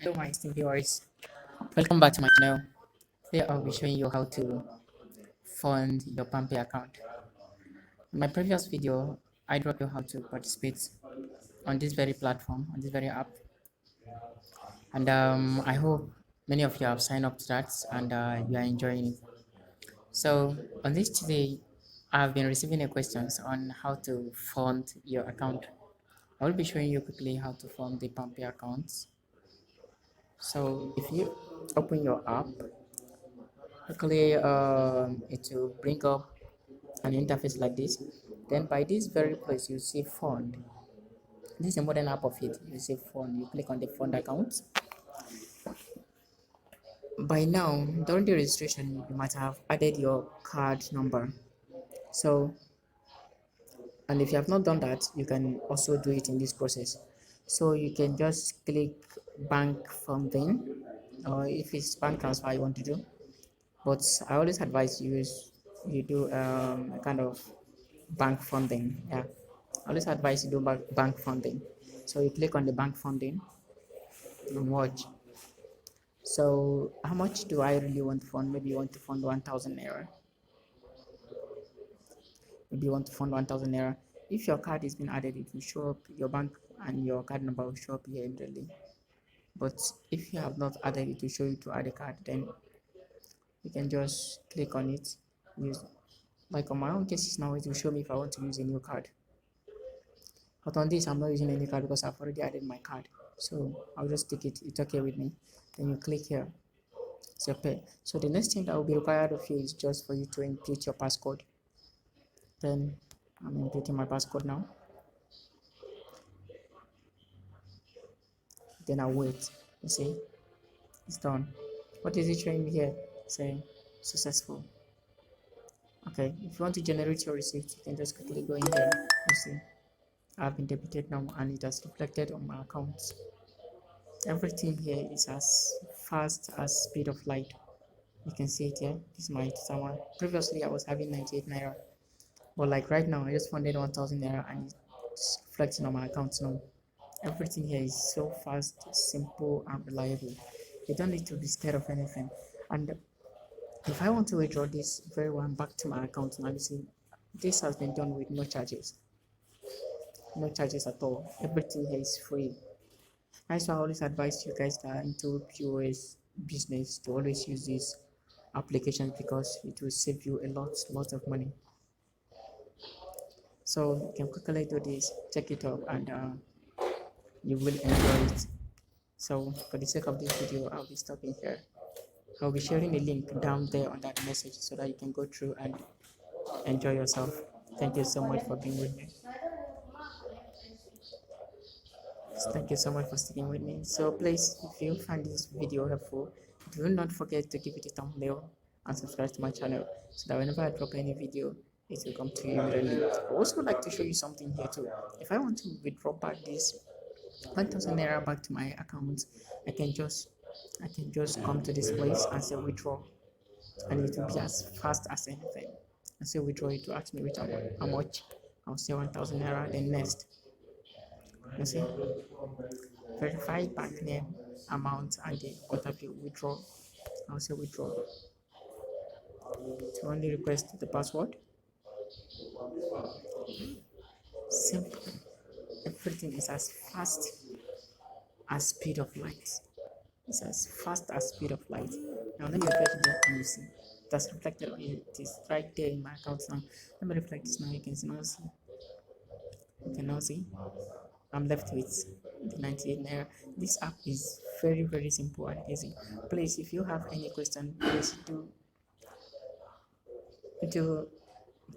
Hello, my esteemed viewers. Welcome back to my channel. Today I'll be showing you how to fund your Palmpay account. In my previous video, I dropped you how to participate on this very platform, on this very app, and I hope many of you have signed up to that and you are enjoying it. So on this today, I've been receiving a questions on how to fund your account. I will be showing you quickly how to fund the Palmpay accounts. So if you open your app, quickly it will bring up an interface like this. Then by this very place you see fund. This is a modern app of it. You see fund, you click on the fund account. By now during the registration you might have added your card number. So, and if you have not done that, you can also do it in this process. So you can just click bank funding, or if it's bank transfer you want to do. But I always advise you do a kind of bank funding. Yeah, I always advise you do bank funding. So you click on the bank funding and watch. So how much do I really want to fund? Maybe you want to fund 1,000 naira. Maybe you want to fund 1,000 naira. If your card is being added, it will show up, your bank and your card number will show up here immediately. But if you have not added, it will show you to add a card. Then you can just click on it. Use, like on my own cases now, it will show me if I want to use a new card. But on this, I'm not using any card because I've already added my card. So I'll just take it. It's okay with me. Then you click here. Say pay. So the next thing that will be required of you is just for you to input your passcode. Then I'm inputting my passcode now. Then I'll wait. You see, it's done. What is it showing me here? Saying successful. Okay, if you want to generate your receipt, you can just quickly go in here. You see, I've been debited now and it has reflected on my account. Everything here is as fast as speed of light. You can see it here. This is my someone. Previously I was having 98 naira, but like right now I just funded 1,000 naira and it's reflecting on my account now. Everything here is so fast, simple and reliable. You don't need to be scared of anything. And if I want to withdraw this very one back to my account now, you see this has been done with no charges. No charges at all. Everything here is free. That's why I always advise you guys that are into POS business to always use these applications because it will save you a lot of money. So you can quickly do this, check it out, and you will enjoy it. So for the sake of this video, I'll be stopping here. I'll be sharing a link down there on that message so that you can go through and enjoy yourself. Thank you so much for being with me. Thank you so much for sticking with me. So please, if you find this video helpful, do not forget to give it a thumbnail and subscribe to my channel so that whenever I drop any video, it will come to you immediately. I also like to show you something here too. If I want to withdraw back this 1,000 naira back to my account, I can just come to this place and say withdraw, and it will be as fast as anything. I say withdraw, it will ask me which how much. I'll say 1,000 naira. Then next, you see, verify bank name, amount, and the other bill withdraw. I'll say withdraw. To only request the password. Simple. Everything is as fast as speed of light. It's as fast as speed of light. Now let me refresh it and you see that's reflected on it. It is right there in my account now. Let me reflect this now. You can see now. See, you can now see I'm left with the 98 naira. This app is very simple and easy. Please, if you have any question, please do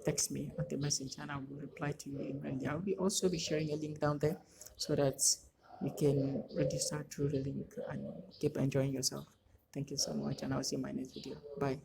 text me on the message and I will reply to you immediately. I will also be sharing a link down there so that you can register through the link and keep enjoying yourself. Thank you so much, and I'll see you in my next video. Bye.